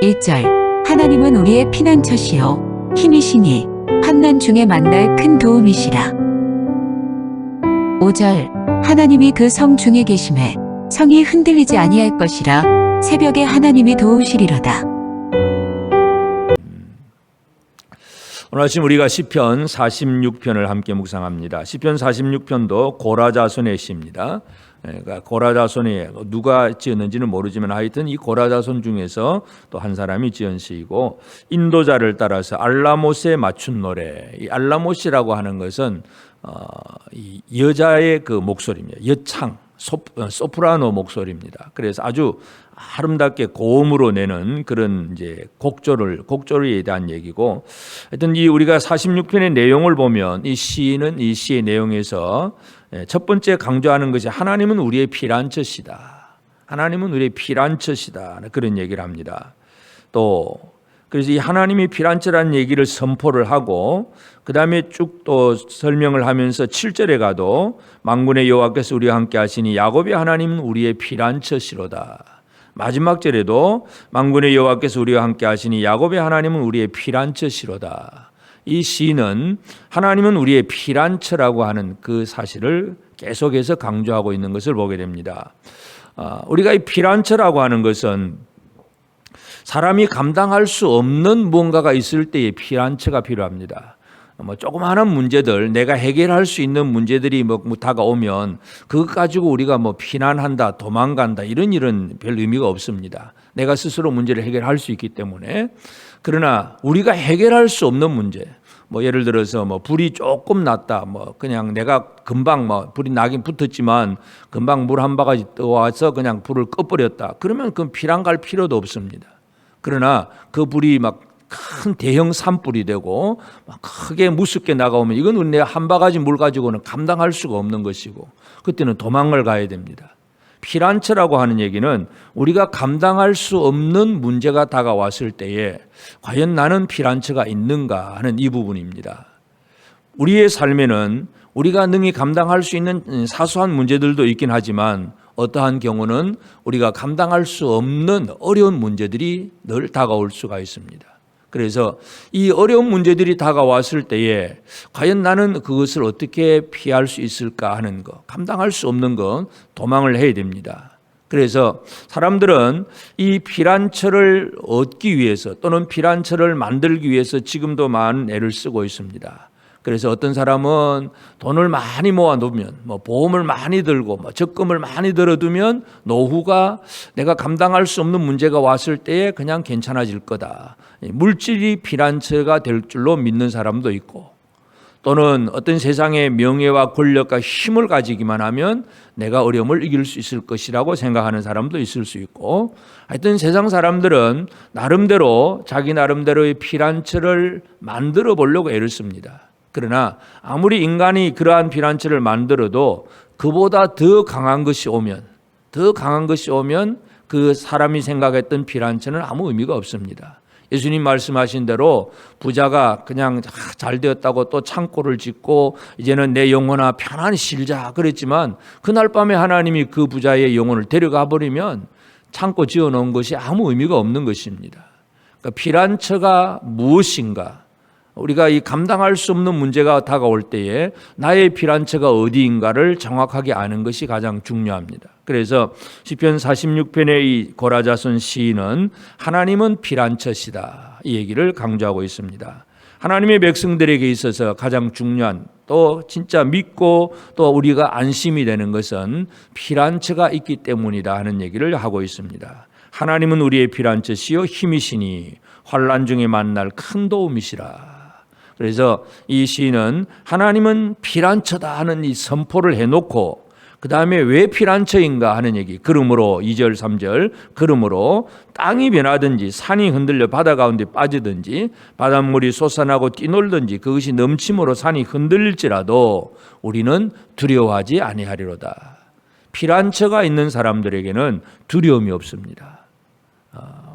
1절 하나님은 우리의 피난처시요 힘이시니 환난 중에 만날 큰 도움이시라. 5절 하나님이 그 성 중에 계심에 성이 흔들리지 아니할 것이라. 새벽에 하나님이 도우시리로다. 오늘 아침 우리가 시편 46편을 함께 묵상합니다. 시편 46편도 고라자손의 시입니다. 그러니까 고라자손이 누가 지었는지는 모르지만 하여튼 이 고라자손 중에서 또 한 사람이 지은 시이고, 인도자를 따라서 알라못에 맞춘 노래. 이 알라못이라고 하는 것은 이 여자의 그 목소리입니다. 여창, 소프라노 목소리입니다. 그래서 아주 아름답게 고음으로 내는 그런 이제 곡조에 대한 얘기고, 하여튼 이 우리가 46편의 내용을 보면 이 시인은 이 시의 내용에서 첫 번째 강조하는 것이 하나님은 우리의 피난처시다. 하나님은 우리의 피난처시다. 그런 얘기를 합니다. 또 그래서 이 하나님이 피난처라는 얘기를 선포를 하고, 그 다음에 쭉 또 설명을 하면서 7절에 가도 만군의 여호와께서 우리와 함께 하시니 야곱의 하나님은 우리의 피난처시로다. 마지막 절에도 만군의 여호와께서 우리와 함께 하시니 야곱의 하나님은 우리의 피난처시로다. 이 시는 하나님은 우리의 피난처라고 하는 그 사실을 계속해서 강조하고 있는 것을 보게 됩니다. 우리가 이 피난처라고 하는 것은 사람이 감당할 수 없는 무언가가 있을 때의 피난처가 필요합니다. 조그마한 문제들, 내가 해결할 수 있는 문제들이 다가오면 그것 가지고 우리가 피난한다, 도망간다 이런 일은 별 의미가 없습니다. 내가 스스로 문제를 해결할 수 있기 때문에. 그러나 우리가 해결할 수 없는 문제, 예를 들어서 불이 조금 났다, 그냥 내가 금방 불이 나긴 붙었지만 금방 물 한 바가지 떠와서 그냥 불을 꺼버렸다. 그러면 그 피난 갈 필요도 없습니다. 그러나 그 불이 큰 대형 산불이 되고 크게 무섭게 나가오면 이건 내가 한 바가지 물 가지고는 감당할 수가 없는 것이고, 그때는 도망을 가야 됩니다. 피난처라고 하는 얘기는 우리가 감당할 수 없는 문제가 다가왔을 때에 과연 나는 피난처가 있는가 하는 이 부분입니다. 우리의 삶에는 우리가 능히 감당할 수 있는 사소한 문제들도 있긴 하지만 어떠한 경우는 우리가 감당할 수 없는 어려운 문제들이 늘 다가올 수가 있습니다. 그래서 이 어려운 문제들이 다가왔을 때에 과연 나는 그것을 어떻게 피할 수 있을까 하는 것, 감당할 수 없는 건 도망을 해야 됩니다. 그래서 사람들은 이 피난처를 얻기 위해서 또는 피난처를 만들기 위해서 지금도 많은 애를 쓰고 있습니다. 그래서 어떤 사람은 돈을 많이 모아놓으면 보험을 많이 들고 적금을 많이 들어두면 노후가 내가 감당할 수 없는 문제가 왔을 때에 그냥 괜찮아질 거다. 물질이 피난처가 될 줄로 믿는 사람도 있고, 또는 어떤 세상의 명예와 권력과 힘을 가지기만 하면 내가 어려움을 이길 수 있을 것이라고 생각하는 사람도 있을 수 있고, 하여튼 세상 사람들은 나름대로 자기 나름대로의 피난처를 만들어 보려고 애를 씁니다. 그러나 아무리 인간이 그러한 피난처를 만들어도 그보다 더 강한 것이 오면 그 사람이 생각했던 피난처는 아무 의미가 없습니다. 예수님 말씀하신 대로 부자가 그냥 잘 되었다고 또 창고를 짓고 이제는 내 영혼아 편안히 쉬자 그랬지만, 그날 밤에 하나님이 그 부자의 영혼을 데려가 버리면 창고 지어놓은 것이 아무 의미가 없는 것입니다. 그러니까 피난처가 무엇인가, 우리가 이 감당할 수 없는 문제가 다가올 때에 나의 피난처가 어디인가를 정확하게 아는 것이 가장 중요합니다. 그래서 시편 46편의 이 고라자손 시인은 하나님은 피난처시다 이 얘기를 강조하고 있습니다. 하나님의 백성들에게 있어서 가장 중요한, 또 진짜 믿고 또 우리가 안심이 되는 것은 피난처가 있기 때문이다 하는 얘기를 하고 있습니다. 하나님은 우리의 피난처시요 힘이시니 환난 중에 만날 큰 도움이시라. 그래서 이 시인은 하나님은 피난처다 하는 이 선포를 해놓고, 그 다음에 왜 피난처인가 하는 얘기, 그러므로 2절 3절 그러므로 땅이 변하든지 산이 흔들려 바다 가운데 빠지든지 바닷물이 솟아나고 뛰놀든지 그것이 넘침으로 산이 흔들릴지라도 우리는 두려워하지 아니하리로다. 피난처가 있는 사람들에게는 두려움이 없습니다.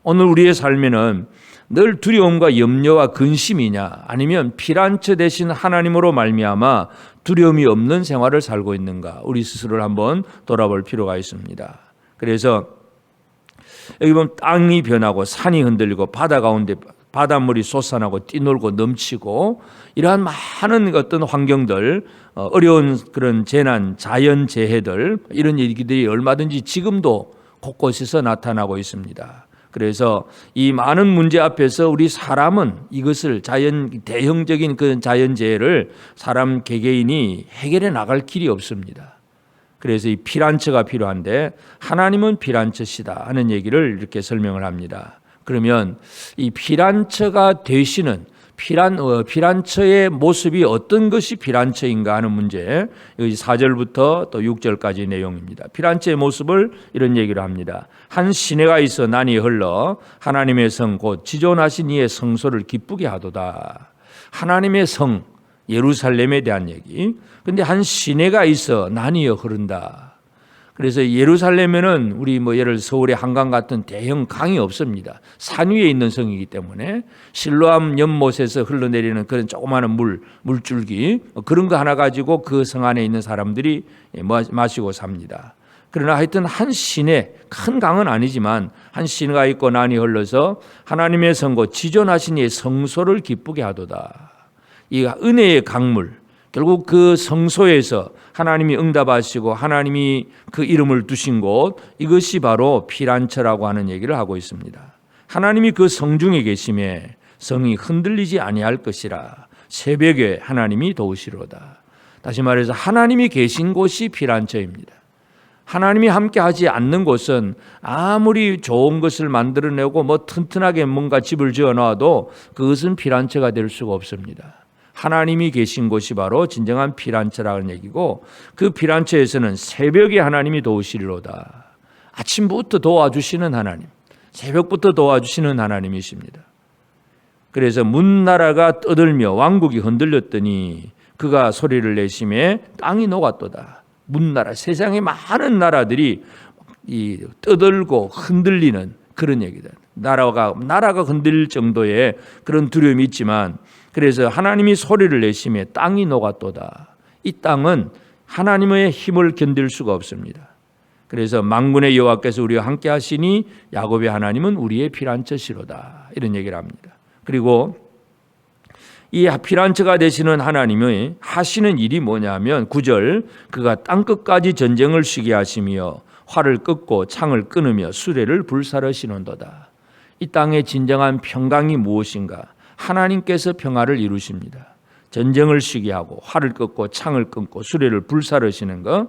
오늘 우리의 삶에는 늘 두려움과 염려와 근심이냐, 아니면 피난처 대신 하나님으로 말미암아 두려움이 없는 생활을 살고 있는가, 우리 스스로를 한번 돌아볼 필요가 있습니다. 그래서 여기 보면 땅이 변하고 산이 흔들리고 바다 가운데 바닷물이 솟아나고 뛰놀고 넘치고 이러한 많은 어떤 환경들, 어려운 그런 재난, 자연재해들 이런 얘기들이 얼마든지 지금도 곳곳에서 나타나고 있습니다. 그래서 이 많은 문제 앞에서 우리 사람은 이것을 대형적인 그 자연재해를 사람 개개인이 해결해 나갈 길이 없습니다. 그래서 이 피란처가 필요한데 하나님은 피란처시다 하는 얘기를 이렇게 설명을 합니다. 그러면 이 피란처가 되시는 피란처의 모습이 어떤 것이 피란처인가 하는 문제, 여기 4절부터 또 6절까지 내용입니다. 피란처의 모습을 이런 얘기를 합니다. 한 시내가 있어 난이 흘러 하나님의 성 곧 지존하신 이의 성소를 기쁘게 하도다. 하나님의 성 예루살렘에 대한 얘기. 근데 한 시내가 있어 난이 흐른다. 그래서 예루살렘에는 우리 예를 서울의 한강 같은 대형 강이 없습니다. 산 위에 있는 성이기 때문에 실로암 연못에서 흘러내리는 그런 조그마한 물줄기 그런 거 하나 가지고 그 성 안에 있는 사람들이 마시고 삽니다. 그러나 하여튼 한 시내, 큰 강은 아니지만 한 시내가 있고 난이 흘러서 하나님의 성고 지존하신 이의 성소를 기쁘게 하도다. 이 은혜의 강물, 결국 그 성소에서 하나님이 응답하시고 하나님이 그 이름을 두신 곳, 이것이 바로 피란처라고 하는 얘기를 하고 있습니다. 하나님이 그 성중에 계심에 성이 흔들리지 아니할 것이라. 새벽에 하나님이 도우시로다. 다시 말해서 하나님이 계신 곳이 피란처입니다. 하나님이 함께 하지 않는 곳은 아무리 좋은 것을 만들어내고 튼튼하게 뭔가 집을 지어놔도 그것은 피란처가 될 수가 없습니다. 하나님이 계신 곳이 바로 진정한 피란처라는 얘기고, 그 피란처에서는 새벽에 하나님이 도우시리로다. 아침부터 도와주시는 하나님, 새벽부터 도와주시는 하나님이십니다. 그래서 문나라가 떠들며 왕국이 흔들렸더니 그가 소리를 내심에 땅이 녹았도다. 문나라, 세상의 많은 나라들이 떠들고 흔들리는 그런 얘기다. 나라가 흔들릴 정도의 그런 두려움이 있지만, 그래서 하나님이 소리를 내심에 땅이 녹았도다. 이 땅은 하나님의 힘을 견딜 수가 없습니다. 그래서 만군의 여호와께서 우리와 함께 하시니 야곱의 하나님은 우리의 피란처시로다. 이런 얘기를 합니다. 그리고 이 피란처가 되시는 하나님의 하시는 일이 뭐냐면 9절, 그가 땅끝까지 전쟁을 쉬게 하시며 활을 꺾고 창을 끊으며 수레를 불사르시는도다. 이 땅의 진정한 평강이 무엇인가? 하나님께서 평화를 이루십니다. 전쟁을 쉬게 하고 활을 꺾고 창을 끊고 수레를 불사르시는 것.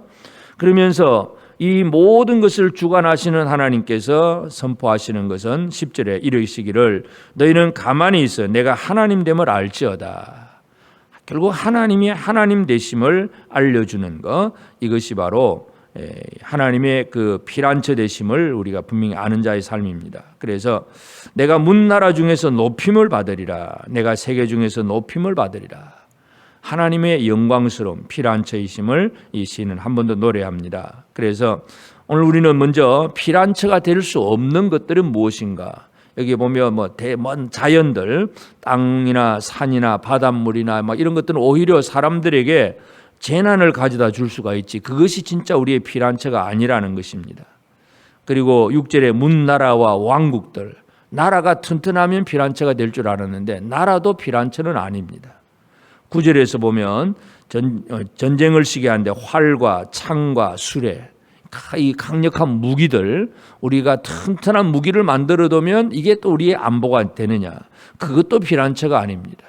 그러면서 이 모든 것을 주관하시는 하나님께서 선포하시는 것은 10절에 이르시기를 너희는 가만히 있어 내가 하나님됨을 알지어다. 결국 하나님이 하나님 되심을 알려주는 것, 이것이 바로 하나님의 그 피란처 되심을 우리가 분명히 아는 자의 삶입니다. 그래서 내가 문나라 중에서 높임을 받으리라. 내가 세계 중에서 높임을 받으리라. 하나님의 영광스러운 피란처이심을 이 시인은 한 번 더 노래합니다. 그래서 오늘 우리는 먼저 피란처가 될 수 없는 것들은 무엇인가? 여기 보면 먼 자연들, 땅이나 산이나 바닷물이나 이런 것들은 오히려 사람들에게 재난을 가져다 줄 수가 있지, 그것이 진짜 우리의 피란처가 아니라는 것입니다. 그리고 6절에 문나라와 왕국들, 나라가 튼튼하면 피란처가 될 줄 알았는데 나라도 피란처는 아닙니다. 9절에서 보면 전쟁을 쉬게 하는데 활과 창과 수레, 이 강력한 무기들, 우리가 튼튼한 무기를 만들어두면 이게 또 우리의 안보가 되느냐? 그것도 피란처가 아닙니다.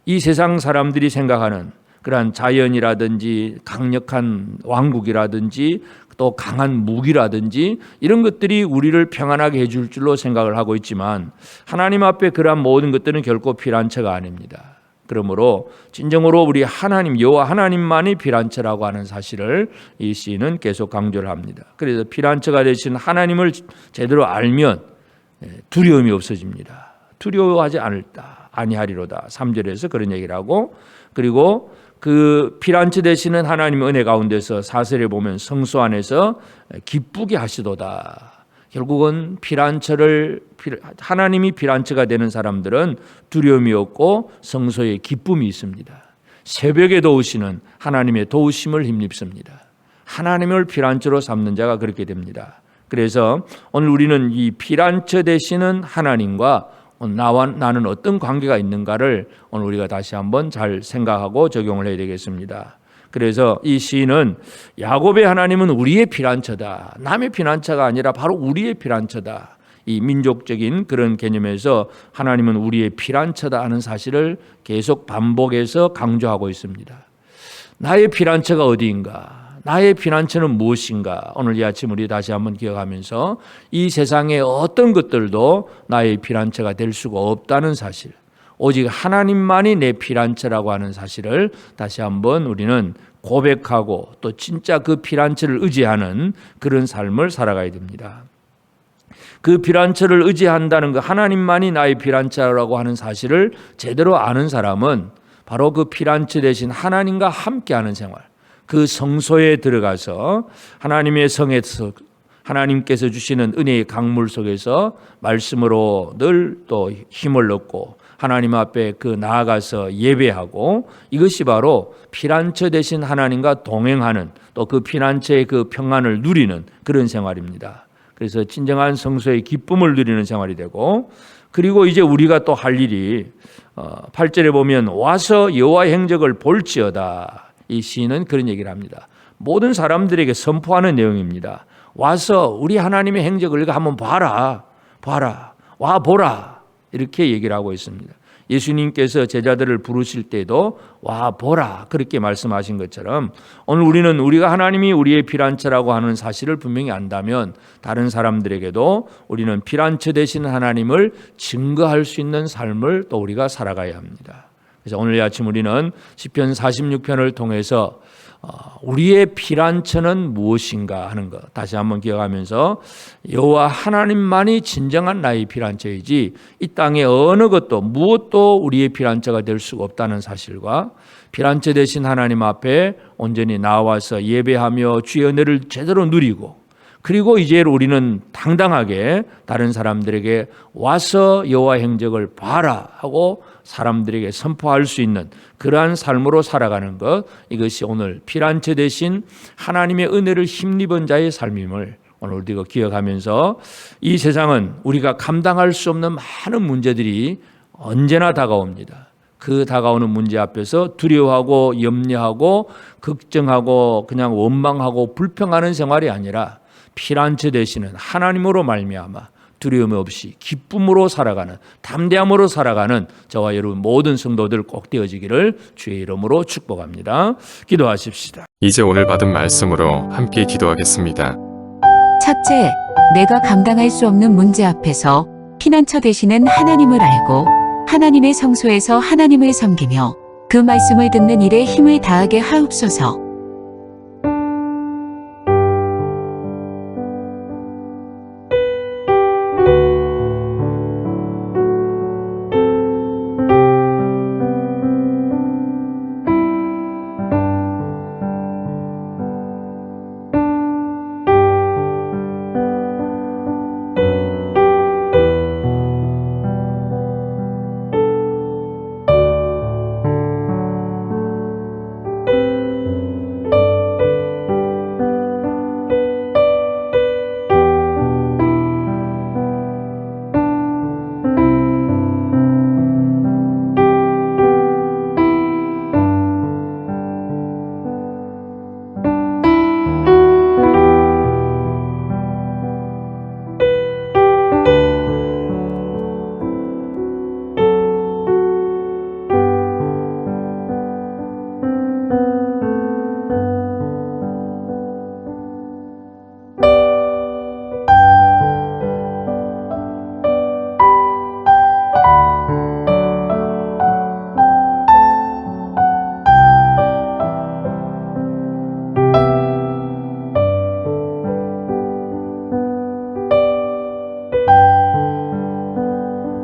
이 세상 사람들이 생각하는 그러한 자연이라든지 강력한 왕국이라든지 또 강한 무기라든지 이런 것들이 우리를 평안하게 해줄 줄로 생각을 하고 있지만, 하나님 앞에 그러한 모든 것들은 결코 피란처가 아닙니다. 그러므로 진정으로 우리 하나님, 여호와 하나님만이 피란처라고 하는 사실을 이 시인은 계속 강조를 합니다. 그래서 피란처가 되신 하나님을 제대로 알면 두려움이 없어집니다. 두려워하지 아니하리로다. 3절에서 그런 얘기를 하고, 그리고 그 피란처 되시는 하나님의 은혜 가운데서 4절에 보면 성소 안에서 기쁘게 하시도다. 결국은 하나님이 피란처가 되는 사람들은 두려움이 없고 성소에 기쁨이 있습니다. 새벽에 도우시는 하나님의 도우심을 힘입습니다. 하나님을 피란처로 삼는 자가 그렇게 됩니다. 그래서 오늘 우리는 이 피란처 되시는 하나님과 나는 어떤 관계가 있는가를 오늘 우리가 다시 한번 잘 생각하고 적용을 해야 되겠습니다. 그래서 이 시인은 야곱의 하나님은 우리의 피란처다. 남의 피란처가 아니라 바로 우리의 피란처다. 이 민족적인 그런 개념에서 하나님은 우리의 피란처다 하는 사실을 계속 반복해서 강조하고 있습니다. 나의 피란처가 어디인가? 나의 피난처는 무엇인가? 오늘 이 아침 우리 다시 한번 기억하면서 이 세상의 어떤 것들도 나의 피난처가 될 수가 없다는 사실, 오직 하나님만이 내 피난처라고 하는 사실을 다시 한번 우리는 고백하고 또 진짜 그 피난처를 의지하는 그런 삶을 살아가야 됩니다. 그 피난처를 의지한다는 그 하나님만이 나의 피난처라고 하는 사실을 제대로 아는 사람은 바로 그 피난처 대신 하나님과 함께하는 생활, 그 성소에 들어가서 하나님의 성에서 하나님께서 주시는 은혜의 강물 속에서 말씀으로 늘 또 힘을 얻고 하나님 앞에 그 나아가서 예배하고, 이것이 바로 피난처 되신 하나님과 동행하는, 또 그 피난처의 그 평안을 누리는 그런 생활입니다. 그래서 진정한 성소의 기쁨을 누리는 생활이 되고, 그리고 이제 우리가 또 할 일이 8절에 보면 와서 여호와의 행적을 볼지어다. 이 시인은 그런 얘기를 합니다. 모든 사람들에게 선포하는 내용입니다. 와서 우리 하나님의 행적을 한번 봐라. 와 보라. 이렇게 얘기를 하고 있습니다. 예수님께서 제자들을 부르실 때도 와 보라 그렇게 말씀하신 것처럼 오늘 우리는 우리가 하나님이 우리의 피난처라고 하는 사실을 분명히 안다면 다른 사람들에게도 우리는 피난처 되시는 하나님을 증거할 수 있는 삶을 또 우리가 살아가야 합니다. 그래서 오늘 아침 우리는 시편 46편을 통해서 우리의 피난처는 무엇인가 하는 것 다시 한번 기억하면서 여호와 하나님만이 진정한 나의 피난처이지 이 땅의 어느 것도 무엇도 우리의 피난처가 될 수가 없다는 사실과 피난처 되신 하나님 앞에 온전히 나와서 예배하며 주의 은혜를 제대로 누리고, 그리고 이제 우리는 당당하게 다른 사람들에게 와서 여호와 행적을 봐라 하고 사람들에게 선포할 수 있는 그러한 삶으로 살아가는 것, 이것이 오늘 피난처 되신 하나님의 은혜를 힘입은 자의 삶임을 오늘 우리가 기억하면서, 이 세상은 우리가 감당할 수 없는 많은 문제들이 언제나 다가옵니다. 그 다가오는 문제 앞에서 두려워하고 염려하고 걱정하고 그냥 원망하고 불평하는 생활이 아니라 피난처 되시는 하나님으로 말미암아 두려움 없이 기쁨으로 살아가는, 담대함으로 살아가는 저와 여러분 모든 성도들 꼭 되어지기를 주의 이름으로 축복합니다. 기도하십시다. 이제 오늘 받은 말씀으로 함께 기도하겠습니다. 첫째, 내가 감당할 수 없는 문제 앞에서 피난처 되시는 하나님을 알고 하나님의 성소에서 하나님을 섬기며 그 말씀을 듣는 일에 힘을 다하게 하옵소서.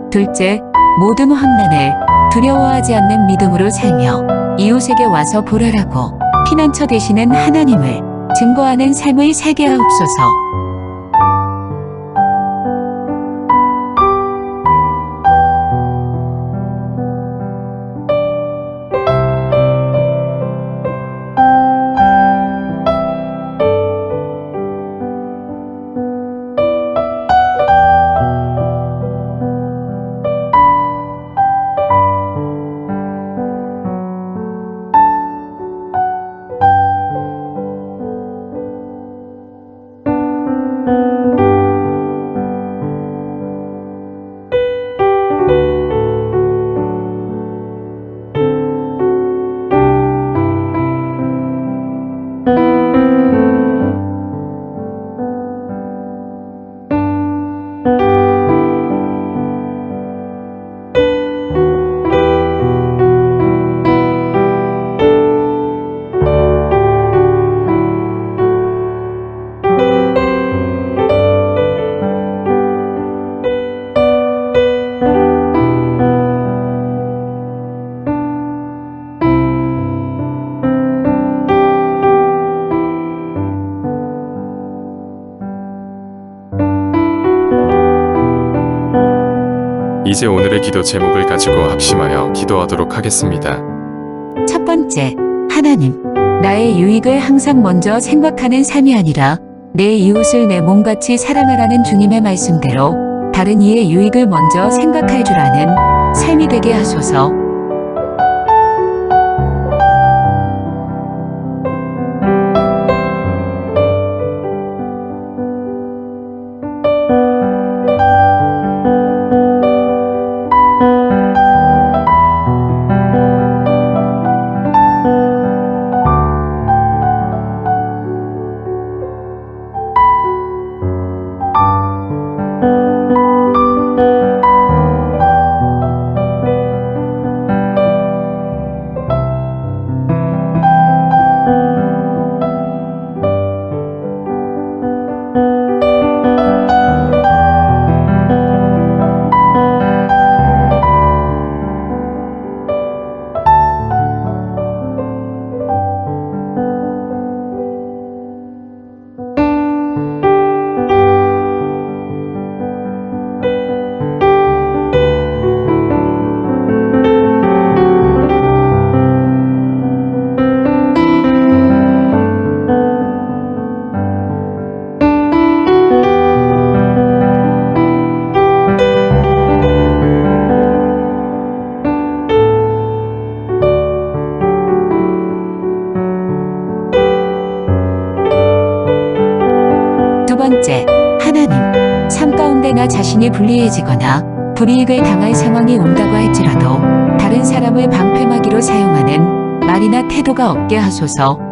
둘째, 모든 환난을 두려워하지 않는 믿음으로 살며 이웃에게 와서 보라라고 피난처 되시는 하나님을 증거하는 삶을 살게 하옵소서. 이제 오늘의 기도 제목을 가지고 합심하여 기도하도록 하겠습니다. 첫 번째, 하나님, 나의 유익을 항상 먼저 생각하는 삶이 아니라 내 이웃을 내 몸같이 사랑하라는 주님의 말씀대로 다른 이의 유익을 먼저 생각할 줄 아는 삶이 되게 하소서. 두 번째, 하나님, 삶 가운데 나 자신이 불리해지거나 불이익을 당할 상황이 온다고 할지라도 다른 사람을 방패막이로 사용하는 말이나 태도가 없게 하소서.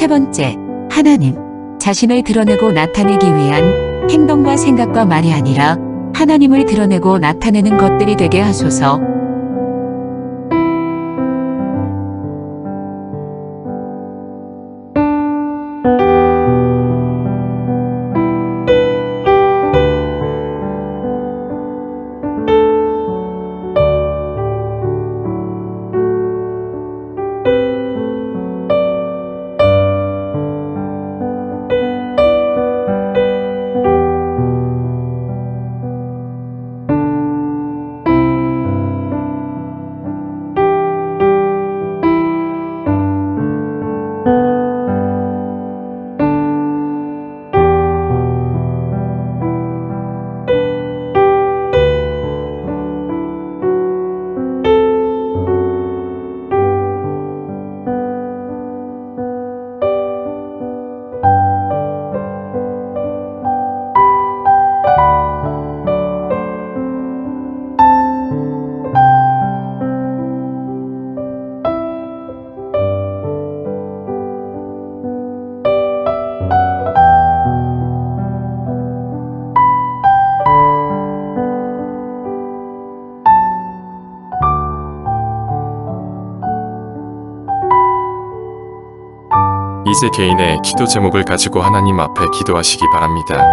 세 번째, 하나님, 자신을 드러내고 나타내기 위한 행동과 생각과 말이 아니라 하나님을 드러내고 나타내는 것들이 되게 하소서. 이제 개인의 기도 제목을 가지고 하나님 앞에 기도하시기 바랍니다.